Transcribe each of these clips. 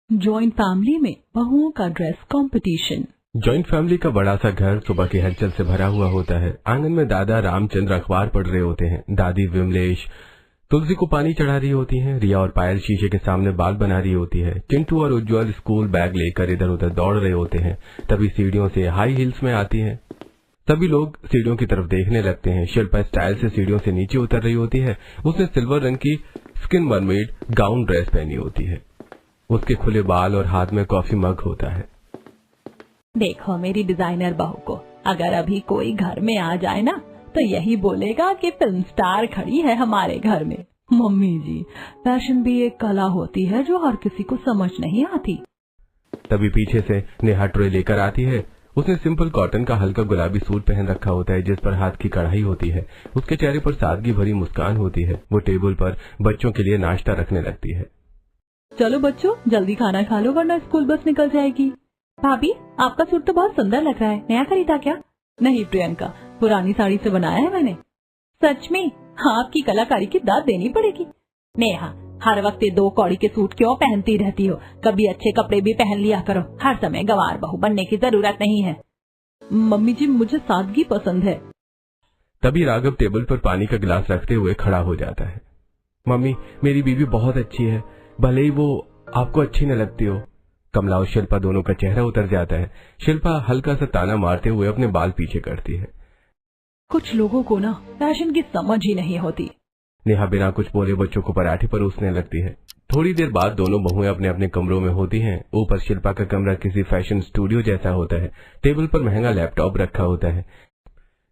Joint family में बहुओं का ड्रेस कंपटीशन। जॉइंट फैमिली का बड़ा सा घर सुबह की हलचल से भरा हुआ होता है। आंगन में दादा रामचंद्र अखबार पढ़ रहे होते हैं, दादी विमलेश तुलसी को पानी चढ़ा रही होती हैं, रिया और पायल शीशे के सामने बाल बना रही होती है, चिंटू और उज्जवल स्कूल बैग लेकर इधर उधर दौड़ रहे होते हैं। तभी सीढ़ियों से हाई हील्स में आती है। सभी लोग सीढ़ियों की तरफ देखने लगते हैं। शिल्पा स्टाइल से सीढ़ियों से नीचे उतर रही होती है। उसने सिल्वर रंग की स्किन मरमेड गाउन ड्रेस पहनी होती है। उसके खुले बाल और हाथ में कॉफी मग होता है। देखो मेरी डिजाइनर बहू को, अगर अभी कोई घर में आ जाए ना तो यही बोलेगा कि फिल्म स्टार खड़ी है हमारे घर में। मम्मी जी, फैशन भी एक कला होती है जो हर किसी को समझ नहीं आती। तभी पीछे से नेहा ट्रे लेकर आती है। उसने सिंपल कॉटन का हल्का गुलाबी सूट पहन रखा होता है जिस पर हाथ की कढ़ाई होती है। उसके चेहरे पर सादगी भरी मुस्कान होती है। वो टेबल पर बच्चों के लिए नाश्ता रखने लगती है। चलो बच्चों, जल्दी खाना खा लो वरना स्कूल बस निकल जाएगी। भाभी, आपका सूट तो बहुत सुंदर लग रहा है, नया खरीदा क्या? नहीं प्रियंका, पुरानी साड़ी से बनाया है मैंने। सच में? हाँ, आपकी कलाकारी की दाद देनी पड़ेगी। नेहा, हर वक्त ये 2 कौड़ी के सूट क्यों पहनती रहती हो? कभी अच्छे कपड़े भी पहन लिया करो, हर समय गंवार बहू बनने की जरूरत नहीं है। मम्मी जी, मुझे सादगी पसंद है। तभी राघव टेबल पर पानी का गिलास रखते हुए खड़ा हो जाता है। मम्मी, मेरी बीवी बहुत अच्छी है, भले ही वो आपको अच्छी न लगती हो। कमला और शिल्पा दोनों का चेहरा उतर जाता है। शिल्पा हल्का सा ताना मारते हुए अपने बाल पीछे करती है। कुछ लोगों को ना फैशन की समझ ही नहीं होती। नेहा बिना कुछ बोले बच्चों को पराठे परोसने लगती है। थोड़ी देर बाद दोनों बहुएं अपने अपने कमरों में होती हैं। ऊपर शिल्पा का कमरा किसी फैशन स्टूडियो जैसा होता है। टेबल पर महंगा लैपटॉप रखा होता है।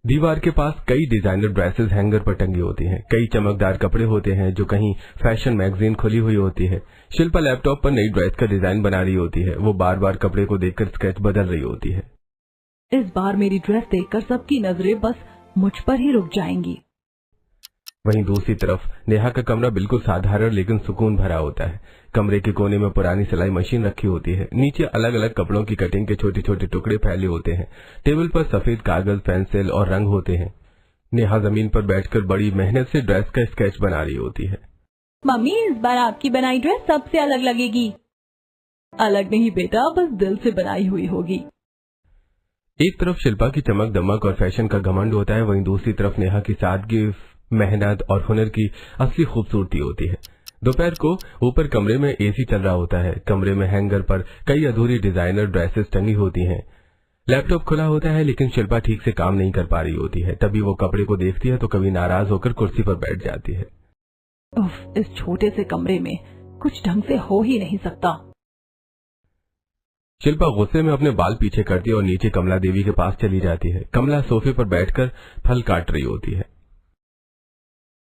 दीवार के पास कई डिजाइनर ड्रेसेस हैंगर पर टंगी होती हैं। कई चमकदार कपड़े होते हैं जो कहीं फैशन मैगजीन खुली हुई होती है। शिल्पा लैपटॉप पर नई ड्रेस का डिजाइन बना रही होती है। वो बार बार कपड़े को देखकर स्केच बदल रही होती है। इस बार मेरी ड्रेस देखकर सबकी नजरें बस मुझ पर ही रुक जाएंगी। वहीं दूसरी तरफ नेहा का कमरा बिल्कुल साधारण लेकिन सुकून भरा होता है। कमरे के कोने में पुरानी सिलाई मशीन रखी होती है। नीचे अलग अलग कपड़ों की कटिंग के छोटे छोटे टुकड़े फैले होते हैं। टेबल पर सफेद कागज, पेंसिल और रंग होते हैं। नेहा जमीन पर बैठकर बड़ी मेहनत से ड्रेस का स्केच बना रही होती है। मम्मी, इस बार आपकी बनाई ड्रेस सबसे अलग लगेगी। अलग नहीं बेटा, बस दिल से बनाई हुई होगी। एक तरफ शिल्पा की चमक दमक और फैशन का घमंड होता है, वहीं दूसरी तरफ नेहा की सादगी, मेहनत और हुनर की असली खूबसूरती होती है। दोपहर को ऊपर कमरे में एसी चल रहा होता है। कमरे में हैंगर पर कई अधूरी डिजाइनर ड्रेसेस टंगी होती हैं। लैपटॉप खुला होता है लेकिन शिल्पा ठीक से काम नहीं कर पा रही होती है। तभी वो कपड़े को देखती है तो कभी नाराज होकर कुर्सी पर बैठ जाती है। उफ, इस छोटे से कमरे में कुछ ढंग से हो ही नहीं सकता। शिल्पा गुस्से में अपने बाल पीछे करती है और नीचे कमला देवी के पास चली जाती है। कमला सोफे पर बैठकर फल काट रही होती है।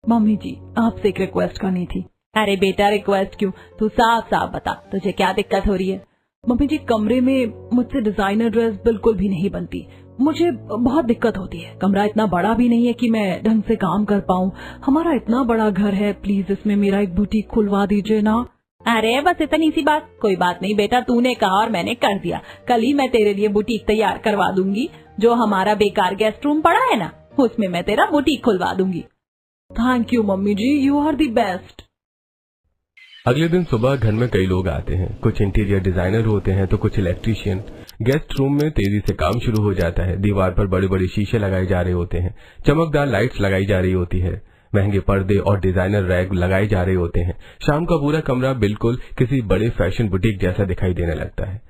मम्मी जी, आपसे एक रिक्वेस्ट करनी थी। अरे बेटा, रिक्वेस्ट क्यों? तू साफ साफ बता, तुझे क्या दिक्कत हो रही है? मम्मी जी, कमरे में मुझसे डिजाइनर ड्रेस बिल्कुल भी नहीं बनती। मुझे बहुत दिक्कत होती है। कमरा इतना बड़ा भी नहीं है कि मैं ढंग से काम कर पाऊँ। हमारा इतना बड़ा घर है, प्लीज इसमें मेरा एक बुटीक खुलवा दीजिए ना। अरे बस इतनी सी बात। कोई बात नहीं बेटा, तूने कहा और मैंने कर दिया। कल ही मैं तेरे लिए बुटीक तैयार करवा दूंगी। जो हमारा बेकार गेस्ट रूम पड़ा है ना, उसमें मैं तेरा बुटीक खुलवा दूंगी। Thank you mummy ji, you are the best. अगले दिन सुबह घर में कई लोग आते हैं। कुछ इंटीरियर डिजाइनर होते हैं तो कुछ इलेक्ट्रीशियन। गेस्ट रूम में तेजी से काम शुरू हो जाता है। दीवार पर बड़े बड़े शीशे लगाए जा रहे होते हैं। चमकदार लाइट्स लगाई जा रही होती है। महंगे पर्दे और डिजाइनर रैक लगाए जा रहे होते हैं। शाम का पूरा कमरा बिल्कुल किसी बड़े फैशन बुटीक जैसा दिखाई देने लगता है।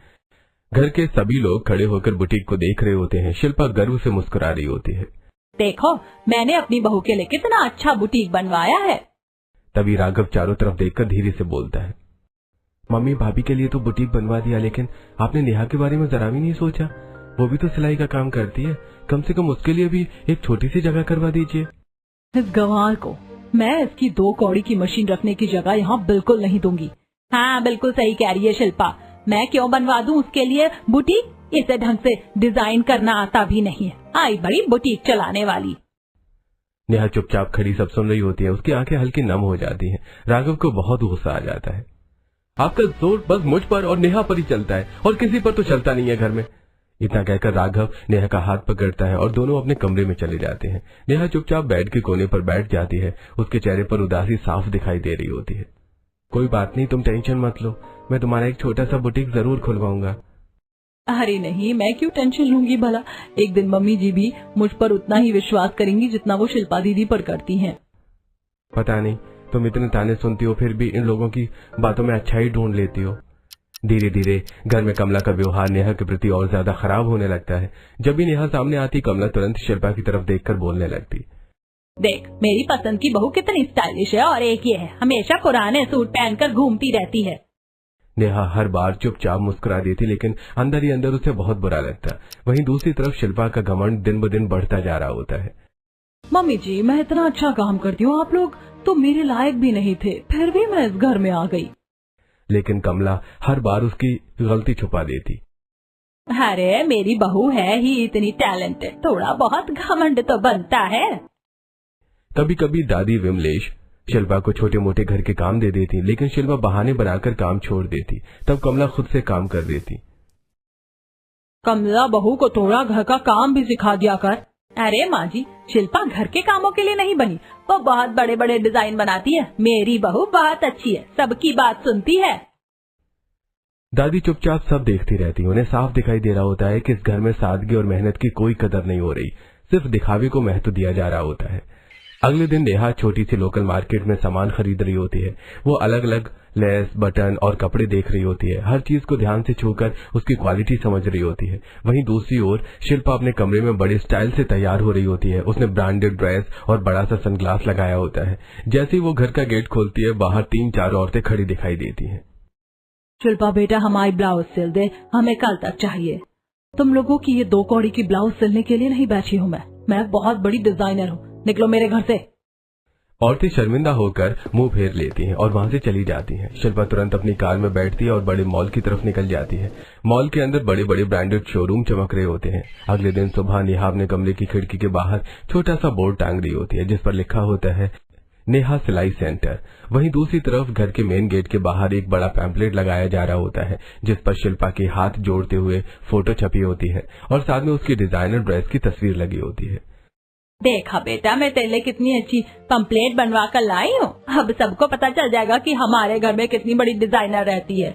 घर के सभी लोग खड़े होकर बुटीक को देख रहे होते हैं। शिल्पा गर्व से मुस्कुरा रही होती है। देखो, मैंने अपनी बहू के लिए कितना अच्छा बुटीक बनवाया है। तभी राघव चारों तरफ देखकर धीरे से बोलता है, मम्मी, भाभी के लिए तो बुटीक बनवा दिया, लेकिन आपने नेहा के बारे में जरा भी नहीं सोचा। वो भी तो सिलाई का काम करती है, कम से कम उसके लिए भी एक छोटी सी जगह करवा दीजिए। इस गंवार को मैं इसकी 2 कौड़ी की मशीन रखने की जगह यहाँ बिल्कुल नहीं दूंगी। हाँ, बिल्कुल सही कह रही है शिल्पा। मैं क्यों बनवा दूं उसके लिए बुटीक? इसे ढंग से डिजाइन करना आता भी नहीं है। आई बड़ी बुटीक चलाने वाली। नेहा चुपचाप खड़ी सब सुन रही होती है। उसकी आंखें हल्की नम हो जाती हैं। राघव को बहुत गुस्सा आ जाता है। आपका जोर बस मुझ पर और नेहा पर ही चलता है और किसी पर तो चलता नहीं है घर में। इतना कहकर राघव नेहा का हाथ पकड़ता है और दोनों अपने कमरे में चले जाते हैं। नेहा चुपचाप बेड के कोने पर बैठ जाती है। उसके चेहरे पर उदासी साफ दिखाई दे रही होती है। कोई बात नहीं, तुम टेंशन मत लो, मैं तुम्हारा एक छोटा सा बुटीक जरूर खुलवाऊंगा। अरे नहीं, मैं क्यों टेंशन लूंगी भला। एक दिन मम्मी जी भी मुझ पर उतना ही विश्वास करेंगी जितना वो शिल्पा दीदी पर करती हैं। पता नहीं, तुम इतने ताने सुनती हो फिर भी इन लोगों की बातों में अच्छा ही ढूंढ लेती हो। धीरे धीरे घर में कमला का व्यवहार नेहा के प्रति और ज्यादा खराब होने लगता है। जब भी नेहा सामने आती, कमला तुरंत शिल्पा की तरफ देखकर बोलने लगती। देख, मेरी पसंद की बहू कितनी स्टाइलिश है, और एक ये है हमेशा पुराने सूट पहनकर घूमती रहती है। नेहा हर बार चुपचाप मुस्कुरा देती, लेकिन अंदर ही अंदर उसे बहुत बुरा लगता। वहीं दूसरी तरफ शिल्पा का घमंड दिन ब दिन बढ़ता जा रहा होता है। मम्मी जी, मैं इतना अच्छा काम करती हूँ, आप लोग तो मेरे लायक भी नहीं थे, फिर भी मैं इस घर में आ गई। लेकिन कमला हर बार उसकी गलती छुपा देती। अरे मेरी बहू है ही इतनी टैलेंटेड, थोड़ा बहुत घमंड तो बनता है। कभी कभी दादी विमलेश शिल्पा को छोटे मोटे घर के काम दे देती, लेकिन शिल्पा बहाने बनाकर काम छोड़ देती। तब कमला खुद से काम कर देती। कमला, बहू को थोड़ा घर का काम भी सिखा दिया कर। अरे माँ जी, शिल्पा घर के कामों के लिए नहीं बनी, वो बहुत बड़े बड़े डिजाइन बनाती है। मेरी बहू बहुत अच्छी है, सबकी बात सुनती है। दादी चुपचाप सब देखती रहती। उन्हें साफ दिखाई दे रहा होता है कि इस घर में सादगी और मेहनत की कोई कदर नहीं हो रही, सिर्फ दिखावे को महत्व दिया जा रहा होता है। अगले दिन नेहा छोटी सी लोकल मार्केट में सामान खरीद रही होती है। वो अलग अलग लेस, बटन और कपड़े देख रही होती है। हर चीज को ध्यान से छूकर उसकी क्वालिटी समझ रही होती है। वहीं दूसरी ओर शिल्पा अपने कमरे में बड़े स्टाइल से तैयार हो रही होती है। उसने ब्रांडेड ड्रेस और बड़ा सा सनग्लास लगाया होता है। जैसे ही वो घर का गेट खोलती है, बाहर 3-4 औरतें खड़ी दिखाई देती हैं। शिल्पा बेटा, हमारी ब्लाउज सिल दे, हमें कल तक चाहिए। तुम लोगों की ये 2 कौड़ी की ब्लाउज सिलने के लिए नहीं बैठी हूँ मैं बहुत बड़ी डिजाइनर हूँ, निकलो मेरे घर से। औरतें शर्मिंदा होकर मुंह फेर लेती हैं और वहां से चली जाती हैं। शिल्पा तुरंत अपनी कार में बैठती है और बड़े मॉल की तरफ निकल जाती है। मॉल के अंदर बड़े बड़े ब्रांडेड शोरूम चमक रहे होते हैं। अगले दिन सुबह नेहा अपने कमरे की खिड़की के बाहर छोटा सा बोर्ड टांग रही होती है, जिस पर लिखा होता है नेहा सिलाई सेंटर। वहीं दूसरी तरफ घर के मेन गेट के बाहर एक बड़ा पैम्पलेट लगाया जा रहा होता है, जिस पर शिल्पा के हाथ जोड़ते हुए फोटो छपी होती है और साथ में उसकी डिजाइनर ड्रेस की तस्वीर लगी होती है। देखा बेटा, मैं तेरे लिए कितनी अच्छी पंपलेट बनवा कर लाई हूँ। अब सबको पता चल जाएगा कि हमारे घर में कितनी बड़ी डिजाइनर रहती है।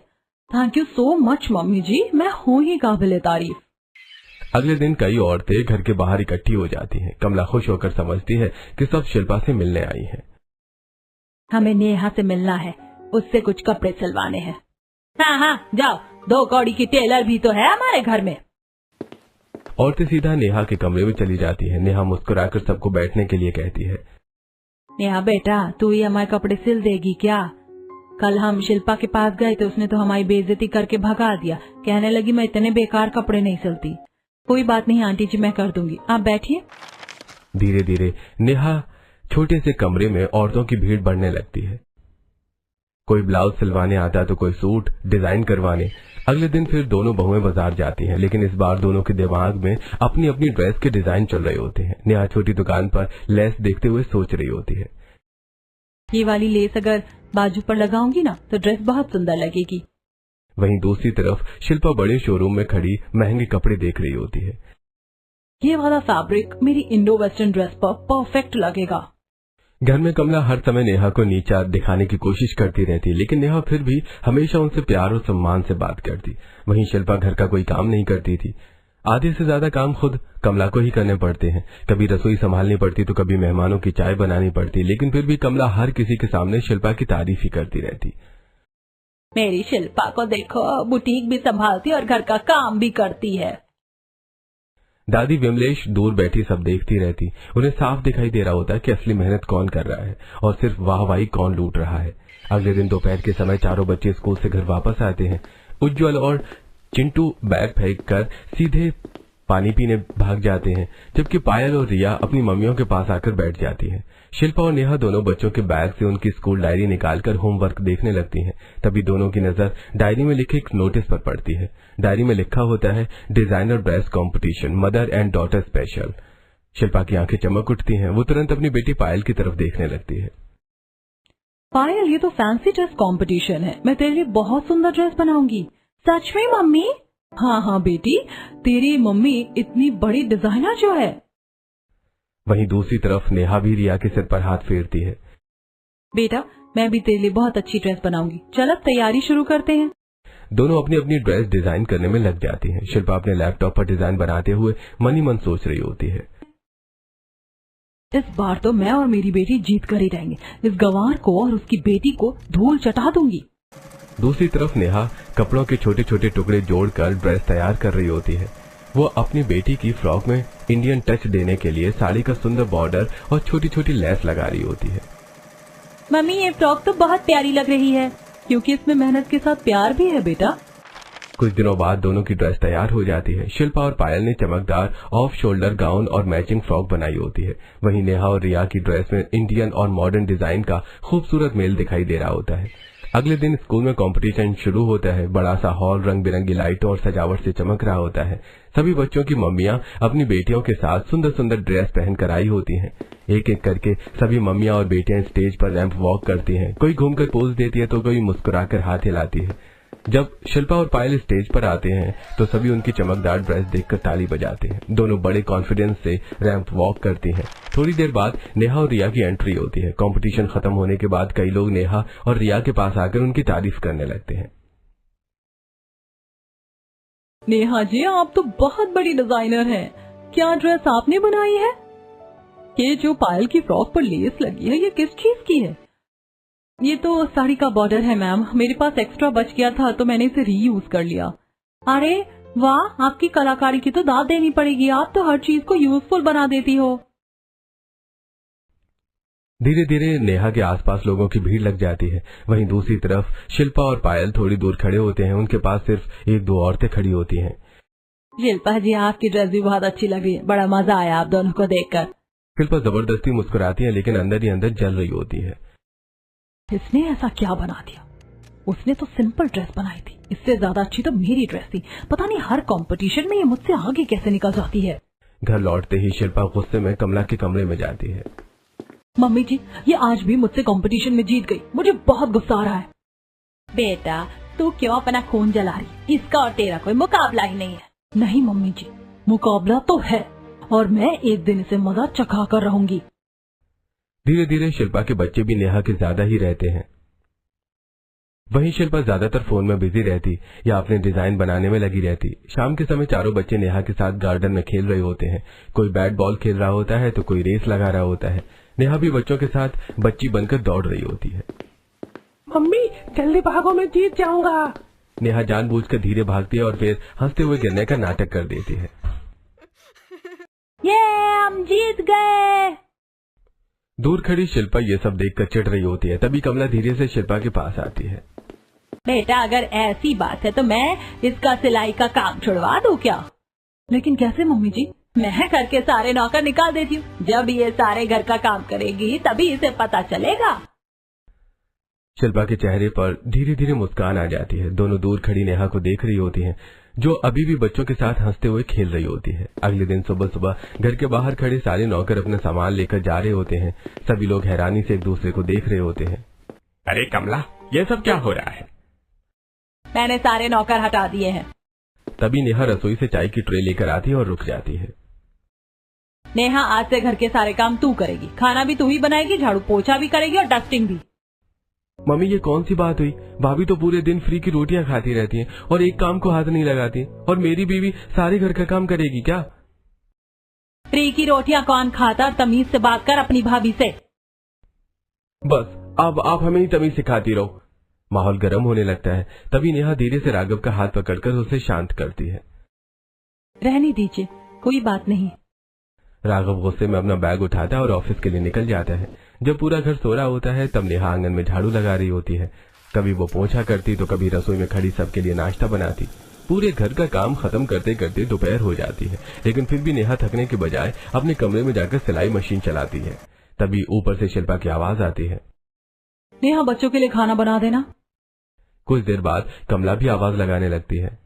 Thank you so much mummy ji, मैं हूँ ही काबिले तारीफ। अगले दिन कई औरतें घर के बाहर इकट्ठी हो जाती हैं। कमला खुश होकर समझती है कि सब शिल्पा से मिलने आई हैं। हमें नेहा से मिलना है, उससे कुछ कपड़े सिलवाने हैं। हाँ हाँ जाओ, 2 कौड़ी की टेलर भी तो है हमारे घर में। औरतें सीधा नेहा के कमरे में चली जाती है। नेहा मुस्कुराकर सबको बैठने के लिए कहती है। नेहा बेटा, तू ही हमारे कपड़े सिल देगी क्या? कल हम शिल्पा के पास गए तो उसने तो हमारी बेइज्जती करके भगा दिया। कहने लगी मैं इतने बेकार कपड़े नहीं सिलती। कोई बात नहीं आंटी जी, मैं कर दूंगी, आप बैठिए। धीरे धीरे नेहा छोटे से कमरे में औरतों की भीड़ बढ़ने लगती है। कोई ब्लाउज सिलवाने आता तो कोई सूट डिजाइन करवाने। अगले दिन फिर दोनों बहुएं बाजार जाती हैं, लेकिन इस बार दोनों के दिमाग में अपनी अपनी ड्रेस के डिजाइन चल रहे होते हैं। नेहा छोटी दुकान पर लेस देखते हुए सोच रही होती है, ये वाली लेस अगर बाजू पर लगाऊंगी ना तो ड्रेस बहुत सुंदर लगेगी। वहीं दूसरी तरफ शिल्पा बड़े शोरूम में खड़ी महंगे कपड़े देख रही होती है। ये वाला फैब्रिक मेरी इंडो वेस्टर्न ड्रेस पर परफेक्ट लगेगा। घर में कमला हर समय नेहा को नीचा दिखाने की कोशिश करती रहती, लेकिन नेहा फिर भी हमेशा उनसे प्यार और सम्मान से बात करती। वहीं शिल्पा घर का कोई काम नहीं करती थी। आधे से ज्यादा काम खुद कमला को ही करने पड़ते हैं। कभी रसोई संभालनी पड़ती तो कभी मेहमानों की चाय बनानी पड़ती, लेकिन फिर भी कमला हर किसी के सामने शिल्पा की तारीफ ही करती रहती। मेरी शिल्पा को देखो, बुटीक भी संभालती और घर का काम भी करती है। दादी विमलेश दूर बैठी सब देखती रहती। उन्हें साफ दिखाई दे रहा होता है कि असली मेहनत कौन कर रहा है और सिर्फ वाहवाही कौन लूट रहा है। अगले दिन दोपहर के समय चारों बच्चे स्कूल से घर वापस आते हैं। उज्जवल और चिंटू बैग फेंककर सीधे पानी पीने भाग जाते हैं, जबकि पायल और रिया अपनी मम्मियों के पास आकर बैठ जाती हैं। शिल्पा और नेहा दोनों बच्चों के बैग से उनकी स्कूल डायरी निकालकर होमवर्क देखने लगती हैं। तभी दोनों की नजर डायरी में लिखे एक नोटिस पर पड़ती है। डायरी में लिखा होता है designer dress competition, mother and daughter special. Shilpa की आंखें चमक उठती हैं। वो तुरंत अपनी बेटी पायल की तरफ देखने लगती है। पायल, ये तो फैंसी ड्रेस कॉम्पिटिशन है, मैं तेरे लिए बहुत सुंदर ड्रेस बनाऊंगी। सच में मम्मी? हाँ हाँ बेटी, तेरी मम्मी इतनी बड़ी डिजाइनर जो है। वहीं दूसरी तरफ नेहा भी रिया के सिर पर हाथ फेरती है। बेटा, मैं भी तेरे लिए बहुत अच्छी ड्रेस बनाऊंगी। चल अब तैयारी शुरू करते हैं। दोनों अपनी अपनी ड्रेस डिजाइन करने में लग जाती हैं। शिल्पा अपने लैपटॉप पर डिजाइन बनाते हुए मन ही मन सोच रही होती है, इस बार तो मैं और मेरी बेटी जीत कर ही रहेंगे। इस गंवार को और उसकी बेटी को धूल चटा दूंगी। दूसरी तरफ नेहा कपड़ों के छोटे छोटे टुकड़े जोड़कर ड्रेस तैयार कर रही होती है। वो अपनी बेटी की फ्रॉक में इंडियन टच देने के लिए साड़ी का सुंदर बॉर्डर और छोटी छोटी लेस लगा रही होती है। मम्मी, ये फ्रॉक तो बहुत प्यारी लग रही है, क्योंकि इसमें मेहनत के साथ प्यार भी है बेटा। कुछ दिनों बाद दोनों की ड्रेस तैयार हो जाती है। शिल्पा और पायल ने चमकदार ऑफ शोल्डर गाउन और मैचिंग फ्रॉक बनाई होती है। वहीं नेहा और रिया की ड्रेस में इंडियन और मॉडर्न डिजाइन का खूबसूरत मेल दिखाई दे रहा होता है। अगले दिन स्कूल में कंपटीशन शुरू होता है। बड़ा सा हॉल रंग बिरंगी लाइटों और सजावट से चमक रहा होता है। सभी बच्चों की मम्मियां अपनी बेटियों के साथ सुंदर सुंदर ड्रेस पहनकर आई होती हैं। एक एक करके सभी मम्मियां और बेटियां स्टेज पर रैंप वॉक करती हैं। कोई घूमकर पोज देती है तो कोई मुस्कुराकर हाथ हिलाती है। जब शिल्पा और पायल स्टेज पर आते हैं तो सभी उनकी चमकदार ड्रेस देखकर ताली बजाते हैं। दोनों बड़े कॉन्फिडेंस से रैंप वॉक करती हैं। थोड़ी देर बाद नेहा और रिया की एंट्री होती है। कंपटीशन खत्म होने के बाद कई लोग नेहा और रिया के पास आकर उनकी तारीफ करने लगते हैं। नेहा जी, आप तो बहुत बड़ी डिजाइनर हैं। क्या ड्रेस आपने बनाई है? ये जो पायल की फ्रॉक पर लेस लगी है, ये किस चीज की है? ये तो साड़ी का बॉर्डर है मैम। मेरे पास एक्स्ट्रा बच गया था तो मैंने इसे रीयूज कर लिया। अरे वाह, आपकी कलाकारी की तो दाद देनी पड़ेगी। आप तो हर चीज को यूजफुल बना देती हो। धीरे धीरे नेहा के आसपास लोगों की भीड़ लग जाती है। वहीं दूसरी तरफ शिल्पा और पायल थोड़ी दूर खड़े होते हैं। उनके पास सिर्फ एक दो औरतें खड़ी होती हैं। शिल्पा जी, आपकी ड्रेस भी बहुत अच्छी लगी। बड़ा मजा आया आप दोनों को देखकर। शिल्पा जबरदस्ती मुस्कुराती है लेकिन अंदर ही अंदर जल रही होती है। इसने ऐसा क्या बना दिया? उसने तो सिंपल ड्रेस बनाई थी। इससे ज्यादा अच्छी तो मेरी ड्रेस थी। पता नहीं हर कंपटीशन में ये मुझसे आगे कैसे निकल जाती है। घर लौटते ही शिल्पा गुस्से में कमला के कमरे में जाती है। मम्मी जी, ये आज भी मुझसे कंपटीशन में जीत गई। मुझे बहुत गुस्सा आ रहा है। बेटा, तू क्यों अपना खून जला रही? इसका और तेरा कोई मुकाबला ही नहीं है। नहीं मम्मी जी, मुकाबला तो है और मैं एक दिन इसे मजा चखा कर रहूंगी। धीरे धीरे शिल्पा के बच्चे भी नेहा के ज्यादा ही रहते हैं। वहीं शिल्पा ज्यादातर फोन में बिजी रहती या अपने डिजाइन बनाने में लगी रहती। शाम के समय चारों बच्चे नेहा के साथ गार्डन में खेल रहे होते हैं। कोई बैट बॉल खेल रहा होता है तो कोई रेस लगा रहा होता है। नेहा भी बच्चों के साथ बच्ची बनकर दौड़ रही होती है। मम्मी, जल्दी भागो, मैं जीत जाऊंगा। नेहा जानबूझकर धीरे भागती है और फिर हंसते हुए गिरने का नाटक कर देती है। ये हम जीत गए। दूर खड़ी शिल्पा ये सब देखकर चिढ़ रही होती है। तभी कमला धीरे से शिल्पा के पास आती है। बेटा, अगर ऐसी बात है तो मैं इसका सिलाई का काम छुड़वा दूं क्या? लेकिन कैसे मम्मी जी? मैं करके सारे नौकर निकाल देती हूँ। जब ये सारे घर का काम करेगी तभी इसे पता चलेगा। शिल्पा के चेहरे पर धीरे धीरे मुस्कान आ जाती है। दोनों दूर खड़ी नेहा को देख रही होती हैं, जो अभी भी बच्चों के साथ हंसते हुए खेल रही होती है। अगले दिन सुबह सुबह घर के बाहर खड़े सारे नौकर अपना सामान लेकर जा रहे होते हैं। सभी लोग हैरानी से एक दूसरे को देख रहे होते हैं। अरे कमला, ये सब क्या हो रहा है? मैंने सारे नौकर हटा दिए हैं। तभी नेहा रसोई से चाय की ट्रे लेकर आती है और रुक जाती है। नेहा, आज से घर के सारे काम तू करेगी। खाना भी तू ही बनाएगी, झाड़ू पोछा भी करेगी और डस्टिंग भी। मम्मी, ये कौन सी बात हुई? भाभी तो पूरे दिन फ्री की रोटियां खाती रहती हैं और एक काम को हाथ नहीं लगाती। और मेरी बीवी सारे घर का काम करेगी क्या? फ्री की रोटियां कौन खाता? तमीज से बात कर अपनी भाभी से। बस अब आप हमें ही तमीज सिखाती रहो। माहौल गर्म होने लगता है। तभी नेहा धीरे से राघव का हाथ पकड़कर उसे शांत करती है। रहने दीजिए, कोई बात नहीं। राघव गुस्से में अपना बैग उठाता है और ऑफिस के लिए निकल जाता है। जब पूरा घर सो रहा होता है तब नेहा आंगन में झाड़ू लगा रही होती है। कभी वो पोंछा करती तो कभी रसोई में खड़ी सबके लिए नाश्ता बनाती। पूरे घर का काम खत्म करते करते दोपहर हो जाती है, लेकिन फिर भी नेहा थकने के बजाय अपने कमरे में जाकर सिलाई मशीन चलाती है। तभी ऊपर से शिल्पा की आवाज आती है, नेहा, बच्चों के लिए खाना बना देना। कुछ देर बाद कमला भी आवाज लगाने लगती है,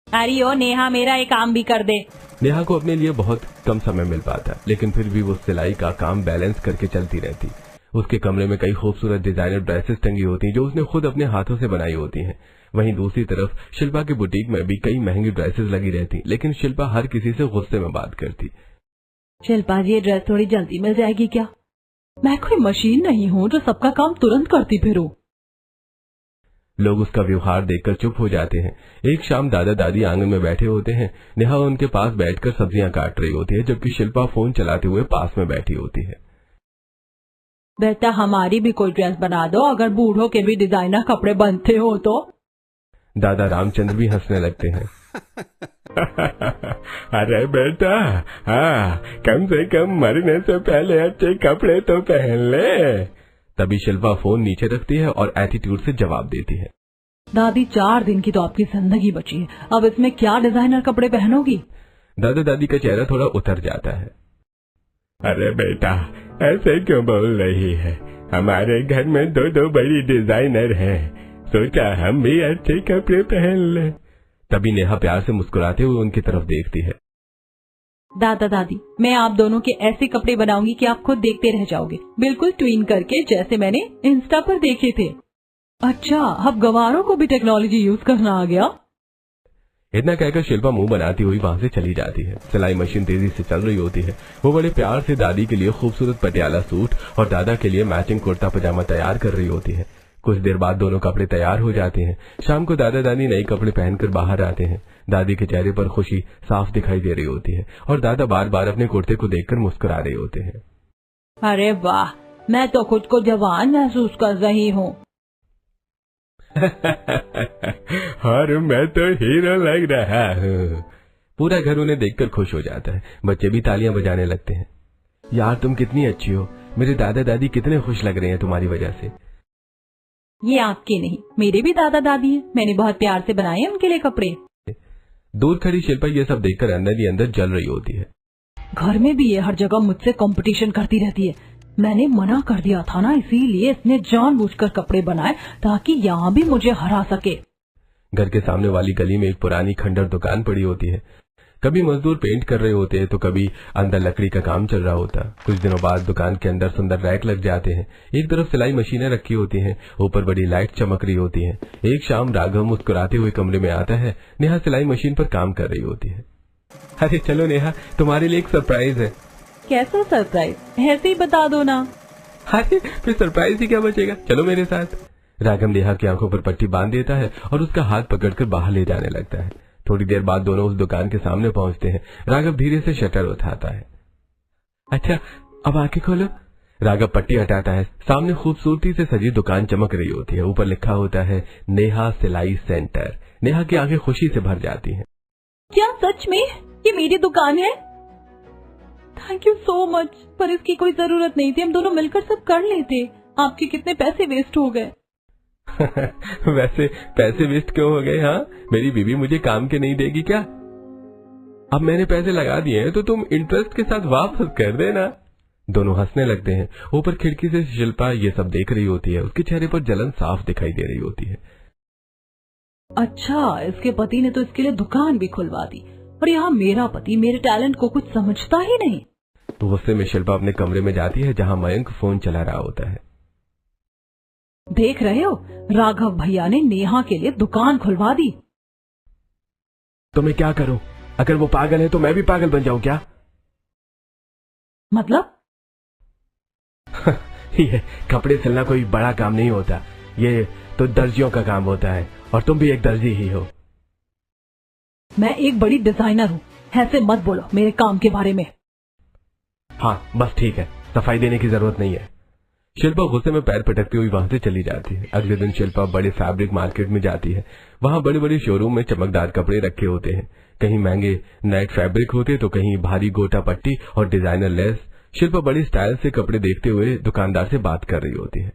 अरे ओ नेहा, मेरा एक काम भी कर दे। नेहा को अपने लिए बहुत कम समय मिल पाता, लेकिन फिर भी वो सिलाई का काम बैलेंस करके चलती रहती। उसके कमरे में कई खूबसूरत डिजाइनर ड्रेसेस टंगी होती जो उसने खुद अपने हाथों से बनाई होती हैं। वहीं दूसरी तरफ शिल्पा की बुटीक में भी कई महंगी ड्रेसेस लगी रहती, लेकिन शिल्पा हर किसी से गुस्से में बात करती। शिल्पा जी, ये ड्रेस थोड़ी जल्दी मिल जाएगी क्या? मैं कोई मशीन नहीं हूँ जो सबका काम तुरंत करती फिरूं। लोग उसका व्यवहार देखकर चुप हो जाते हैं। एक शाम दादा दादी आंगन में बैठे होते हैं। नेहा उनके पास बैठकर सब्जियां काट रही होती है, जबकि शिल्पा फोन चलाते हुए पास में बैठी होती है। बेटा हमारी भी कोई ड्रेस बना दो, अगर बूढ़ों के भी डिजाइनर कपड़े बनते हो तो। दादा रामचंद्र भी हंसने लगते हैं। अरे बेटा, हाँ, कम से कम मरने से पहले अच्छे कपड़े तो पहन ले। तभी शिल्पा फोन नीचे रखती है और एटीट्यूड से जवाब देती है। दादी 4 दिन की तो आपकी जिंदगी बची है, अब इसमें क्या डिजाइनर कपड़े पहनोगी? दादा दादी का चेहरा थोड़ा उतर जाता है। अरे बेटा, ऐसे क्यों बोल रही है? हमारे घर में 2 बड़ी डिजाइनर हैं, सोचा हम भी अच्छे कपड़े पहन ले। तभी नेहा प्यार से मुस्कुराते हुए उनकी तरफ देखती है। दादा दादी, मैं आप दोनों के ऐसे कपड़े बनाऊंगी कि आप खुद देखते रह जाओगे, बिल्कुल ट्विन करके, जैसे मैंने इंस्टा पर देखे थे। अच्छा, अब गवारों को भी टेक्नोलॉजी यूज करना आ गया। इतना कहकर शिल्पा मुंह बनाती हुई वहाँ से चली जाती है। सिलाई मशीन तेजी से चल रही होती है। वो बड़े प्यार से दादी के लिए खूबसूरत पटियाला सूट और दादा के लिए मैचिंग कुर्ता पजामा तैयार कर रही होती है। कुछ देर बाद दोनों कपड़े तैयार हो जाते हैं। शाम को दादा दादी नए कपड़े पहनकर बाहर आते हैं। दादी के चेहरे पर खुशी साफ दिखाई दे रही होती है और दादा बार बार अपने कुर्ते को देखकर मुस्कुरा रहे होते हैं। अरे वाह, मैं तो खुद को जवान महसूस कर रही हूँ। और मैं तो हीरो लग रहा हूँ। पूरा घर उन्हें देखकर खुश हो जाता है। बच्चे भी तालियां बजाने लगते हैं। यार तुम कितनी अच्छी हो, मेरे दादा दादी कितने खुश लग रहे हैं तुम्हारी वजह से। ये आपके नहीं, मेरे भी दादा दादी हैं, मैंने बहुत प्यार से बनाए हैं उनके लिए कपड़े। दूर खड़ी शिल्पा ये सब देखकर अंदर ही अंदर जल रही होती है। घर में भी ये हर जगह मुझसे कंपटीशन करती रहती है। मैंने मना कर दिया था ना, इसीलिए इसने जानबूझकर कपड़े बनाए ताकि यहाँ भी मुझे हरा सके। घर के सामने वाली गली में एक पुरानी खंडर दुकान पड़ी होती है। कभी मजदूर पेंट कर रहे होते हैं तो कभी अंदर लकड़ी का काम चल रहा होता। कुछ दिनों बाद दुकान के अंदर सुंदर रैक लग जाते हैं। एक तरफ सिलाई मशीनें रखी होती हैं, ऊपर बड़ी लाइट चमक रही होती है। एक शाम राघव मुस्कुराते हुए कमरे में आता है। नेहा सिलाई मशीन पर काम कर रही होती है। अरे चलो नेहा, तुम्हारे लिए एक सरप्राइज है। कैसा सरप्राइज? ऐसे ही बता दो ना। अरे फिर सरप्राइज ही क्या बचेगा, चलो मेरे साथ। राघव नेहा की आंखों पर पट्टी बांध देता है और उसका हाथ पकड़कर बाहर ले जाने लगता है। थोड़ी देर बाद दोनों उस दुकान के सामने पहुंचते हैं। राघव धीरे से शटर उठाता है। अच्छा, अब आंखें खोलो। राघव पट्टी हटाता है। सामने खूबसूरती से सजी दुकान चमक रही होती है। ऊपर लिखा होता है नेहा सिलाई सेंटर। नेहा की आंखें खुशी से भर जाती हैं। क्या सच में ये मेरी दुकान है? थैंक यू सो मच, पर इसकी कोई जरूरत नहीं थी, हम दोनों मिलकर सब कर लेते। आपके कितने पैसे वेस्ट हो गए। वैसे पैसे वेस्ट क्यों हो गए? हाँ, मेरी बीवी मुझे काम के नहीं देगी क्या? अब मैंने पैसे लगा दिए हैं तो तुम इंटरेस्ट के साथ वापस कर देना। दोनों हंसने लगते हैं। ऊपर खिड़की से शिल्पा ये सब देख रही होती है। उसके चेहरे पर जलन साफ दिखाई दे रही होती है। अच्छा, इसके पति ने तो इसके लिए दुकान भी खुलवा दी और यहाँ मेरा पति मेरे टैलेंट को कुछ समझता ही नहीं। तो गुस्से में शिल्पा अपने कमरे में जाती है जहाँ मयंक फोन चला रहा होता है। देख रहे हो, राघव भैया ने नेहा के लिए दुकान खुलवा दी। तो मैं क्या करूं? अगर वो पागल है तो मैं भी पागल बन जाऊं क्या? मतलब? ये कपड़े सिलना कोई बड़ा काम नहीं होता, ये तो दर्जियों का काम होता है और तुम भी एक दर्जी ही हो। मैं एक बड़ी डिजाइनर हूँ, ऐसे मत बोलो मेरे काम के बारे में। हाँ बस ठीक है, सफाई देने की जरूरत नहीं है। शिल्पा गुस्से में पैर पटकती हुई वहां से चली जाती है। अगले दिन शिल्पा बड़े फैब्रिक मार्केट में जाती है। वहां बड़े बड़े शोरूम में चमकदार कपड़े रखे होते हैं। कहीं महंगे नेट फैब्रिक होते तो कहीं भारी गोटा पट्टी और डिजाइनर लेस। शिल्पा बड़ी स्टाइल से कपड़े देखते हुए दुकानदार से बात कर रही होती है।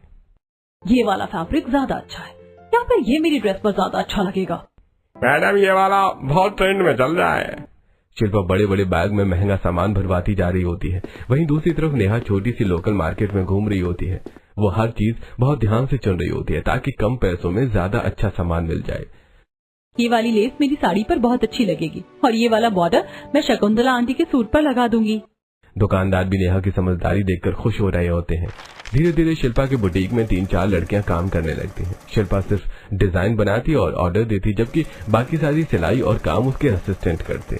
ये वाला फैब्रिक ज्यादा अच्छा है या फिर ये मेरी ड्रेस पर ज्यादा अच्छा लगेगा? मैडम ये वाला बहुत ट्रेंड में चल रहा है। शिल्पा बड़े बड़े बैग में महंगा सामान भरवाती जा रही होती है। वहीं दूसरी तरफ नेहा छोटी सी लोकल मार्केट में घूम रही होती है। वो हर चीज बहुत ध्यान से चुन रही होती है ताकि कम पैसों में ज्यादा अच्छा सामान मिल जाए। ये वाली लेस मेरी साड़ी पर बहुत अच्छी लगेगी और ये वाला बॉर्डर मैं शकुंतला आंटी के सूट पर लगा दूंगी। दुकानदार भी नेहा की समझदारी देखकर खुश हो रहे होते हैं। धीरे धीरे शिल्पा के बुटीक में 3-4 लड़कियां काम करने लगती हैं। शिल्पा सिर्फ डिजाइन बनाती और ऑर्डर देती, जबकि बाकी सारी सिलाई और काम उसके असिस्टेंट करते।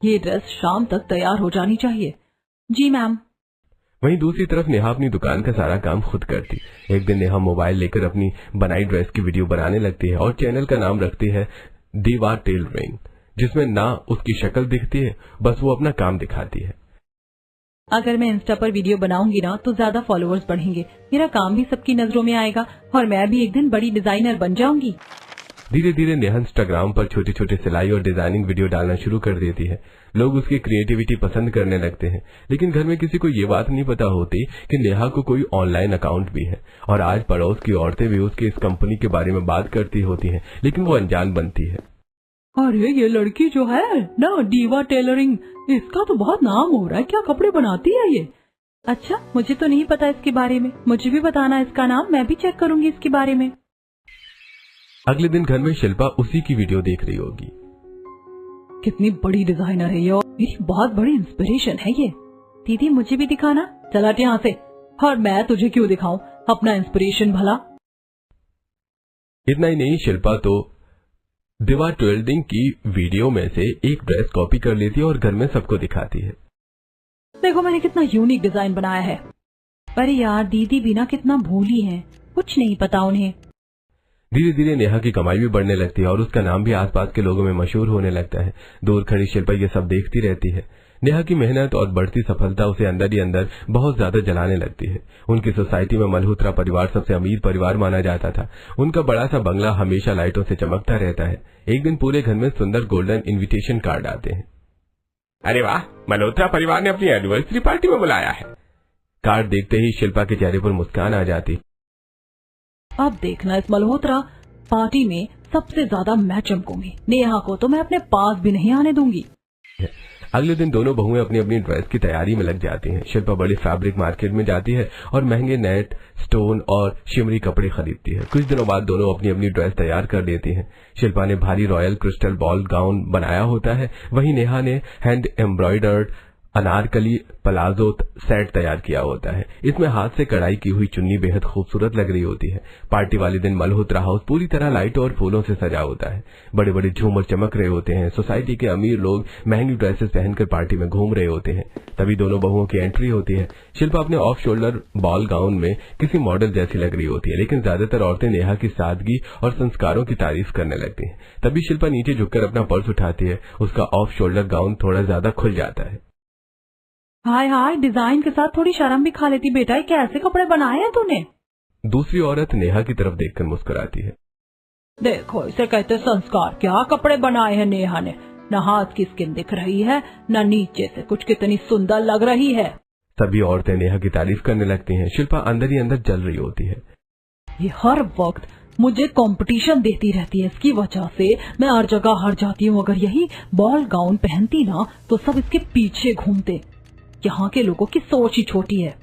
ये ड्रेस शाम तक तैयार हो जानी चाहिए। जी मैम। वहीं दूसरी तरफ नेहा अपनी दुकान का सारा काम खुद करती। एक दिन नेहा मोबाइल लेकर अपनी बनाई ड्रेस की वीडियो बनाने लगती है और चैनल का नाम रखती है दीवा टेलरिंग, जिसमें ना उसकी शक्ल दिखती है, बस वो अपना काम दिखाती है। अगर मैं इंस्टा पर वीडियो बनाऊंगी ना तो ज्यादा फॉलोअर्स बढ़ेंगे, मेरा काम भी सबकी नजरों में आएगा और मैं भी एक दिन बड़ी डिजाइनर बन जाऊंगी। धीरे धीरे नेहा इंस्टाग्राम पर छोटे छोटे सिलाई और डिजाइनिंग वीडियो डालना शुरू कर देती है। लोग उसकी क्रिएटिविटी पसंद करने लगते हैं, लेकिन घर में किसी को ये बात नहीं पता होती कि नेहा को कोई ऑनलाइन अकाउंट भी है। और आज पड़ोस की औरतें भी उसकी इस कंपनी के बारे में बात करती होती हैं, लेकिन वो अनजान बनती है। अरे ये लड़की जो है ना, दीवा टेलरिंग, इसका तो बहुत नाम हो रहा है, क्या कपड़े बनाती है ये? अच्छा, मुझे तो नहीं पता इसके बारे में, मुझे भी बताना इसका नाम, मैं भी चेक करूंगी इसके बारे में। अगले दिन घर में शिल्पा उसी की वीडियो देख रही होगी। कितनी बड़ी डिजाइनर है ये, और मेरी बहुत बड़ी इंस्पिरेशन है ये। दीदी मुझे भी दिखाना, चल हट यहाँ से। और मैं तुझे क्यों दिखाऊं अपना इंस्पिरेशन भला। इतना ही नहीं, शिल्पा तो दीवा टेलरिंग की वीडियो में से एक ड्रेस कॉपी कर लेती है और घर में सबको दिखाती है। देखो मैंने कितना यूनिक डिजाइन बनाया है। अरे यार, दीदी भी ना कितना भोली है, कुछ नहीं पता उन्हें। धीरे धीरे नेहा की कमाई भी बढ़ने लगती है और उसका नाम भी आसपास के लोगों में मशहूर होने लगता है। दूर खड़ी शिल्पा ये सब देखती रहती है। नेहा की मेहनत और बढ़ती सफलता उसे अंदर ही अंदर बहुत ज्यादा जलाने लगती है। उनकी सोसाइटी में मल्होत्रा परिवार सबसे अमीर परिवार माना जाता था। उनका बड़ा सा बंगला हमेशा लाइटों से चमकता रहता है। एक दिन पूरे घर में सुंदर गोल्डन इन्विटेशन कार्ड आते हैं। अरे वाह, मल्होत्रा परिवार ने अपनी एनिवर्सरी पार्टी में बुलाया है। कार्ड देखते ही शिल्पा के चेहरे पर मुस्कान आ जाती। अब देखना, इस मल्होत्रा पार्टी में सबसे ज्यादा मैं चमकूंगी। नेहा को तो मैं अपने पास भी नहीं आने दूंगी। अगले दिन दोनों बहुएं अपनी अपनी ड्रेस की तैयारी में लग जाती हैं। शिल्पा बड़ी फैब्रिक मार्केट में जाती है और महंगे नेट, स्टोन और शिमरी कपड़े खरीदती है। कुछ दिनों बाद दोनों अपनी अपनी ड्रेस तैयार कर लेती हैं। शिल्पा ने भारी रॉयल क्रिस्टल बॉल गाउन बनाया होता है, वहीं नेहा ने hand embroidered Anarkali palazzo set तैयार किया होता है। इसमें हाथ से कढ़ाई की हुई चुन्नी बेहद खूबसूरत लग रही होती है। पार्टी वाले दिन मल्होत्रा हाउस पूरी तरह लाइटों और फूलों से सजा होता है। बड़े बड़े झूमर चमक रहे होते हैं। सोसाइटी के अमीर लोग महंगी ड्रेसेस पहनकर पार्टी में घूम रहे होते हैं। तभी दोनों बहुओं की एंट्री होती है। शिल्पा अपने ऑफ शोल्डर बॉल गाउन में किसी मॉडल जैसी लग रही होती है, लेकिन ज्यादातर औरतें नेहा की सादगी और संस्कारों की तारीफ करने लगती हैं। तभी शिल्पा नीचे झुककर अपना पर्स उठाती है। उसका ऑफ शोल्डर गाउन थोड़ा ज्यादा खुल जाता है। हाय हाय, डिजाइन के साथ थोड़ी शर्म भी खा लेती बेटा, ये कैसे कपड़े बनाए हैं तूने? दूसरी औरत नेहा की तरफ देखकर मुस्कुराती है। देखो, इसे कहते संस्कार। क्या कपड़े बनाए हैं नेहा ने, न हाथ की स्किन दिख रही है, न नीचे से कुछ, कितनी सुंदर लग रही है। सभी औरतें नेहा की तारीफ करने लगती हैं। शिल्पा अंदर ही अंदर जल रही होती है। ये हर वक्त मुझे कंपटीशन देती रहती है, इसकी वजह से मैं हर जगह हार जाती हूँ। अगर यही बॉल गाउन पहनती ना तो सब इसके पीछे घूमते। यहाँ के लोगों की सोच ही छोटी है।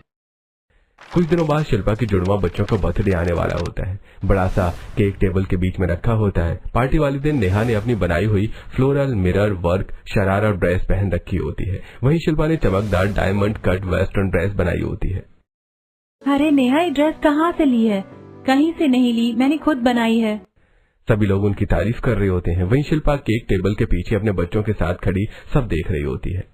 कुछ दिनों बाद शिल्पा की जुड़वा बच्चों का बर्थडे आने वाला होता है। बड़ा सा केक टेबल के बीच में रखा होता है। पार्टी वाले दिन नेहा ने अपनी बनाई हुई floral mirror work sharara dress पहन रखी होती है। वहीं शिल्पा ने चमकदार डायमंड कट वेस्टर्न ड्रेस बनाई होती है। अरे नेहा, ये ड्रेस कहाँ से ली है? कहीं से नहीं ली, मैंने खुद बनाई है। सभी लोग उनकी तारीफ कर रहे होते हैं। वहीं शिल्पा केक टेबल के पीछे अपने बच्चों के साथ खड़ी सब देख रही होती है।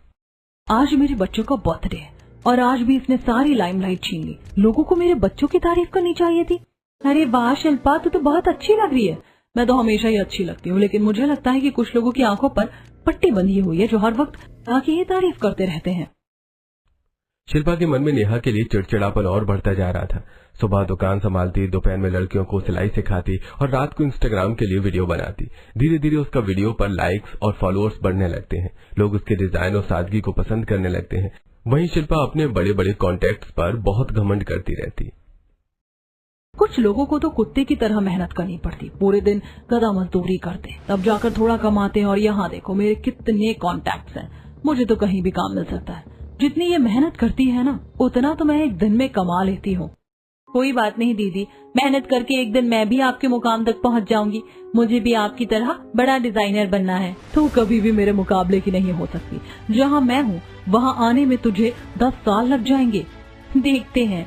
आज मेरे बच्चों का बर्थडे है और आज भी इसने सारी लाइमलाइट छीन ली। लोगों को मेरे बच्चों की तारीफ करनी चाहिए थी। अरे वाह शिल्पा, तू तो बहुत अच्छी लग रही है। मैं तो हमेशा ही अच्छी लगती हूँ, लेकिन मुझे लगता है कि कुछ लोगों की आंखों पर पट्टी बंधी हुई है जो हर वक्त आके ये तारीफ करते रहते हैं। शिल्पा के मन में नेहा के लिए चिड़चिड़ापन और बढ़ता जा रहा था। सुबह दुकान संभालती, दोपहर में लड़कियों को सिलाई सिखाती और रात को इंस्टाग्राम के लिए वीडियो बनाती। धीरे धीरे उसका वीडियो पर लाइक्स और फॉलोअर्स बढ़ने लगते हैं। लोग उसके डिजाइन और सादगी को पसंद करने लगते हैं। वहीं शिल्पा अपने बड़े बड़े कॉन्टैक्ट्स पर बहुत घमंड करती रहती। कुछ लोगों को तो कुत्ते की तरह मेहनत करनी पड़ती, पूरे दिन गधा मजदूरी करते, तब जाकर थोड़ा कमाते हैं। और यहाँ देखो मेरे कितने कॉन्टैक्ट्स हैं, मुझे तो कहीं भी काम मिल सकता है। जितनी ये मेहनत करती है ना, उतना तो मैं एक दिन में कमा लेती हूँ। कोई बात नहीं दीदी, मेहनत करके एक दिन मैं भी आपके मुकाम तक पहुँच जाऊंगी। मुझे भी आपकी तरह बड़ा डिजाइनर बनना है। तू कभी भी मेरे मुकाबले की नहीं हो सकती। जहाँ मैं हूँ वहाँ आने में तुझे 10 साल लग जाएंगे, देखते हैं।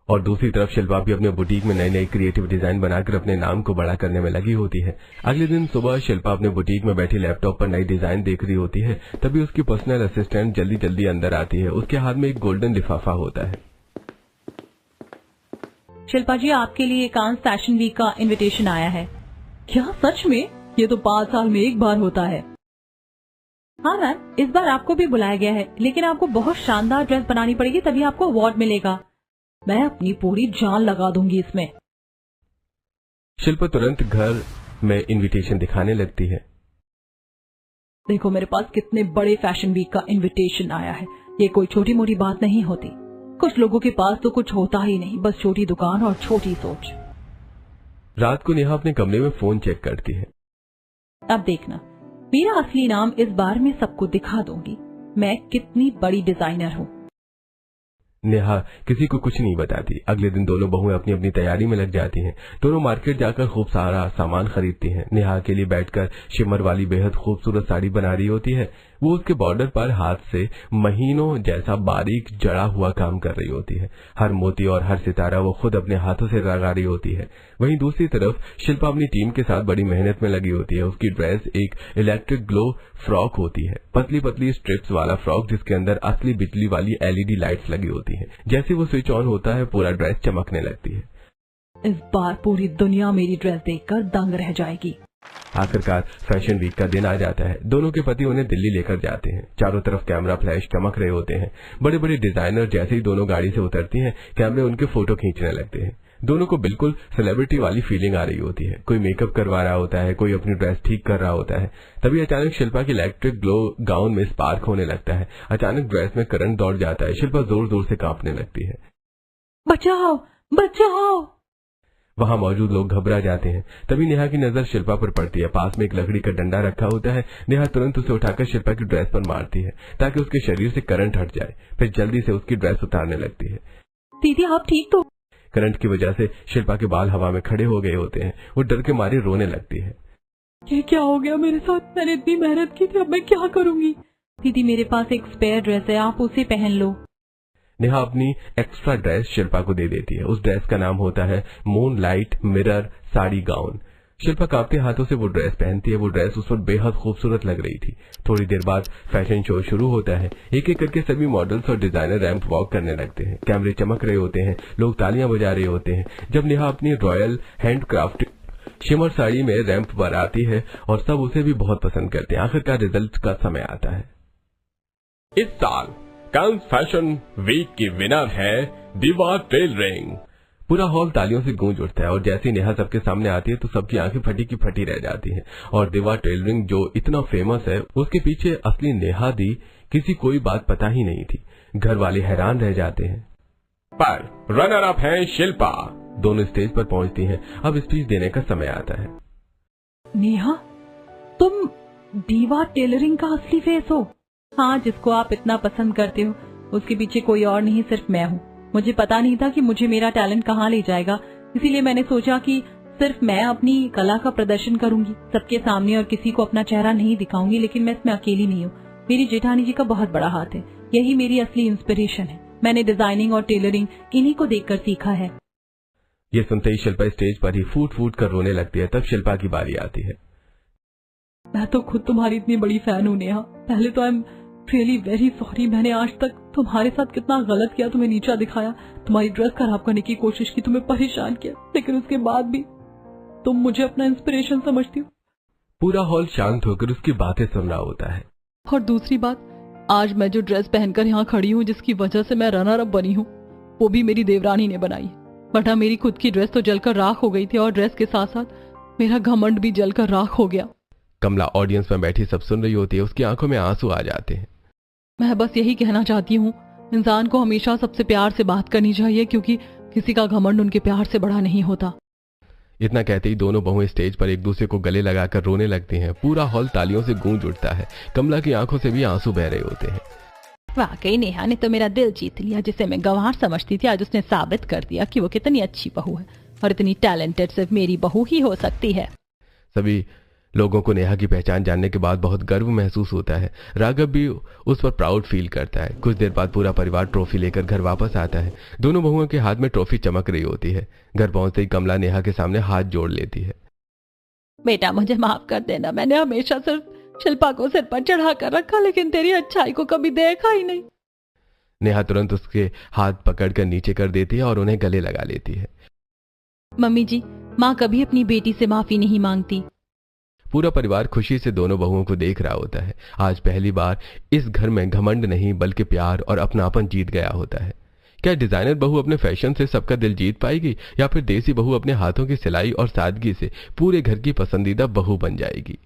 और दूसरी तरफ शिल्पा भी अपने बुटीक में नई नई क्रिएटिव डिजाइन बनाकर अपने नाम को बड़ा करने में लगी होती है। अगले दिन सुबह शिल्पा अपने बुटीक में बैठी लैपटॉप पर नई डिजाइन देख रही होती है। तभी उसकी पर्सनल असिस्टेंट जल्दी जल्दी अंदर आती है। उसके हाथ में एक गोल्डन लिफाफा होता है। शिल्पा जी, आपके लिए कांस फैशन वीक का इनविटेशन आया है। क्या सच में? ये तो 5 साल में एक बार होता है। हाँ मैम, इस बार आपको भी बुलाया गया है, लेकिन आपको बहुत शानदार ड्रेस बनानी पड़ेगी, तभी आपको अवार्ड मिलेगा। मैं अपनी पूरी जान लगा दूंगी इसमें। शिल्पा तुरंत घर में इनविटेशन दिखाने लगती है। देखो मेरे पास कितने बड़े फैशन वीक का इनविटेशन आया है। ये कोई छोटी मोटी बात नहीं होती। कुछ लोगों के पास तो कुछ होता ही नहीं, बस छोटी दुकान और छोटी सोच। रात को नेहा अपने कमरे में फोन चेक करती है। अब देखना, मेरा असली नाम इस बार मैं सबको दिखा दूंगी। मैं कितनी बड़ी डिजाइनर हूँ। नेहा किसी को कुछ नहीं बताती। अगले दिन दोनों बहुएं अपनी अपनी तैयारी में लग जाती हैं। दोनों मार्केट जाकर खूब सारा सामान खरीदती हैं। नेहा के लिए बैठकर शिमर वाली बेहद खूबसूरत साड़ी बना रही होती है। वो उसके बॉर्डर पर हाथ से महीनों जैसा बारीक जड़ा हुआ काम कर रही होती है। हर मोती और हर सितारा वो खुद अपने हाथों से लगा रही होती है। वहीं दूसरी तरफ शिल्पा अपनी टीम के साथ बड़ी मेहनत में लगी होती है। उसकी ड्रेस एक इलेक्ट्रिक ग्लो फ्रॉक होती है, पतली पतली स्ट्रिप्स वाला फ्रॉक जिसके अंदर असली बिजली वाली एलईडी लाइट्स लगी होती है। जैसे वो स्विच ऑन होता है पूरा ड्रेस चमकने लगती है। इस बार पूरी दुनिया मेरी ड्रेस देखकर दंग रह जाएगी। आखिरकार फैशन वीक का दिन आ जाता है। दोनों के पति उन्हें दिल्ली लेकर जाते हैं। चारों तरफ कैमरा फ्लैश चमक रहे होते हैं। बड़े बड़े डिजाइनर जैसे ही दोनों गाड़ी से उतरती हैं, कैमरे उनके फोटो खींचने लगते हैं। दोनों को बिल्कुल सेलिब्रिटी वाली फीलिंग आ रही होती है। कोई मेकअप करवा रहा होता है, कोई अपनी ड्रेस ठीक कर रहा होता है। तभी अचानक शिल्पा की इलेक्ट्रिक ग्लो गाउन में स्पार्क होने लगता है। अचानक ड्रेस में करंट दौड़ जाता है। शिल्पा जोर जोर से कांपने लगती है। बचाओ बचाओ! वहां मौजूद लोग घबरा जाते हैं। तभी नेहा की नजर शिल्पा पर पड़ती है। पास में एक लकड़ी का डंडा रखा होता है। नेहा तुरंत उसे उठाकर शिल्पा की ड्रेस पर मारती है ताकि उसके शरीर से करंट हट जाए। फिर जल्दी से उसकी ड्रेस उतारने लगती है। दीदी आप ठीक तो? करंट की वजह से शिल्पा के बाल हवा में खड़े हो गए होते हैं। वो डर के मारे रोने लगती है। ये क्या हो गया मेरे साथ? मैंने इतनी मेहनत की थी, अब मैं क्या करूंगी? दीदी मेरे पास एक स्पेयर ड्रेस है, आप उसे पहन लो। नेहा अपनी एक्स्ट्रा ड्रेस शिल्पा को दे देती है। उस ड्रेस का नाम होता है moon light mirror sari gown. Shilpa कांपते हाथों से वो ड्रेस पहनती है। वो ड्रेस उस पर बेहद खूबसूरत लग रही थी। थोड़ी देर बाद फैशन शो शुरू होता है। एक एक करके सभी मॉडल्स और डिजाइनर रैंप वॉक करने लगते हैं। कैमरे चमक रहे होते हैं, लोग तालियां बजा रहे होते हैं। जब नेहा अपनी रॉयल हैंडक्राफ्ट शिमर साड़ी में रैंप पर आती है और सब उसे भी बहुत पसंद करते हैं। आखिरकार रिजल्ट का समय आता है। इस साल कांस फैशन वीक की विनर है दीवा टेलरिंग। पूरा हॉल तालियों से गूंज उठता है और जैसे ही नेहा सबके सामने आती है तो सबकी आंखें फटी की फटी रह जाती हैं। और दीवा टेलरिंग जो इतना फेमस है, उसके पीछे असली नेहा दी किसी कोई बात पता ही नहीं थी। घर वाले हैरान रह जाते हैं। पर रनर अप है शिल्पा। दोनों स्टेज पर पहुंचती हैं। अब स्पीच देने का समय आता है। नेहा, तुम दीवा टेलरिंग का असली फेस हो? हाँ, जिसको आप इतना पसंद करते हो उसके पीछे कोई और नहीं, सिर्फ मैं हूँ। मुझे पता नहीं था कि मुझे मेरा टैलेंट कहाँ ले जाएगा, इसीलिए मैंने सोचा कि सिर्फ मैं अपनी कला का प्रदर्शन करूंगी सबके सामने और किसी को अपना चेहरा नहीं दिखाऊंगी। लेकिन मैं इसमें अकेली नहीं हूँ, मेरी जेठानी जी का बहुत बड़ा हाथ है। यही मेरी असली इंस्पिरेशन है। मैंने डिजाइनिंग और टेलरिंग इन्हीं को देखकर सीखा है। ये सुनते ही शिल्पा स्टेज पर ही फूट फूट कर रोने लगती है। तब शिल्पा की बारी आती है। मैं तो खुद तुम्हारी इतनी बड़ी फैन हूँ नेहा। पहले तो I am really very sorry. मैंने आज तक तुम्हारे साथ कितना गलत किया, तुम्हें नीचा दिखाया, तुम्हारी ड्रेस खराब करने की कोशिश की, तुम्हें परेशान किया, लेकिन उसके बाद भी तुम मुझे अपना इंस्पिरेशन समझती हो। पूरा हॉल शांत होकर उसकी बातें सुन रहा होता है। और दूसरी बात, आज मैं जो ड्रेस पहनकर यहाँ खड़ी हूँ, जिसकी वजह से मैं रनर अप बनी हूँ, वो भी मेरी देवरानी ने बनाई। वरना मेरी खुद की ड्रेस तो जलकर राख हो गई थी और ड्रेस के साथ साथ मेरा घमंड भी जलकर राख हो गया। कमला ऑडियंस में बैठी सब सुन रही होती है। उसकी आंखों में आंसू आ जाते हैं। मैं बस यही कहना चाहती हूँ, इंसान को हमेशा सबसे प्यार से बात करनी चाहिए, क्योंकि किसी का घमंड उनके प्यार से बड़ा नहीं होता। इतना कहते ही दोनों बहुएं स्टेज पर एक दूसरे को गले लगाकर रोने लगती हैं। पूरा हॉल तालियों से गूंज उठता है। कमला की आंखों से भी आंसू बह रहे होते हैं। वाकई नेहा ने तो मेरा दिल जीत लिया। जिसे मैं गंवार समझती थी, आज उसने साबित कर दिया कि वो कितनी अच्छी बहू है और इतनी टैलेंटेड सिर्फ मेरी बहू ही हो सकती है। सभी लोगों को नेहा की पहचान जानने के बाद बहुत गर्व महसूस होता है। राघव भी उस पर प्राउड फील करता है। कुछ देर बाद पूरा परिवार ट्रॉफी लेकर घर वापस आता है। दोनों बहुओं के हाथ में ट्रॉफी चमक रही होती है। घर पहुंचते ही कमला नेहा के सामने हाथ जोड़ लेती है। बेटा मुझे माफ कर देना, मैंने हमेशा सिर्फ शिल्पा को सिर पर चढ़ा कर रखा, लेकिन तेरी अच्छाई को कभी देखा ही नहीं। नेहा तुरंत उसके हाथ पकड़कर नीचे कर देती है और उन्हें गले लगा लेती है। मम्मी जी, माँ कभी अपनी बेटी से माफी नहीं मांगती। पूरा परिवार खुशी से दोनों बहुओं को देख रहा होता है। आज पहली बार इस घर में घमंड नहीं बल्कि प्यार और अपनापन जीत गया होता है। क्या डिजाइनर बहू अपने फैशन से सबका दिल जीत पाएगी या फिर देसी बहू अपने हाथों की सिलाई और सादगी से पूरे घर की पसंदीदा बहू बन जाएगी?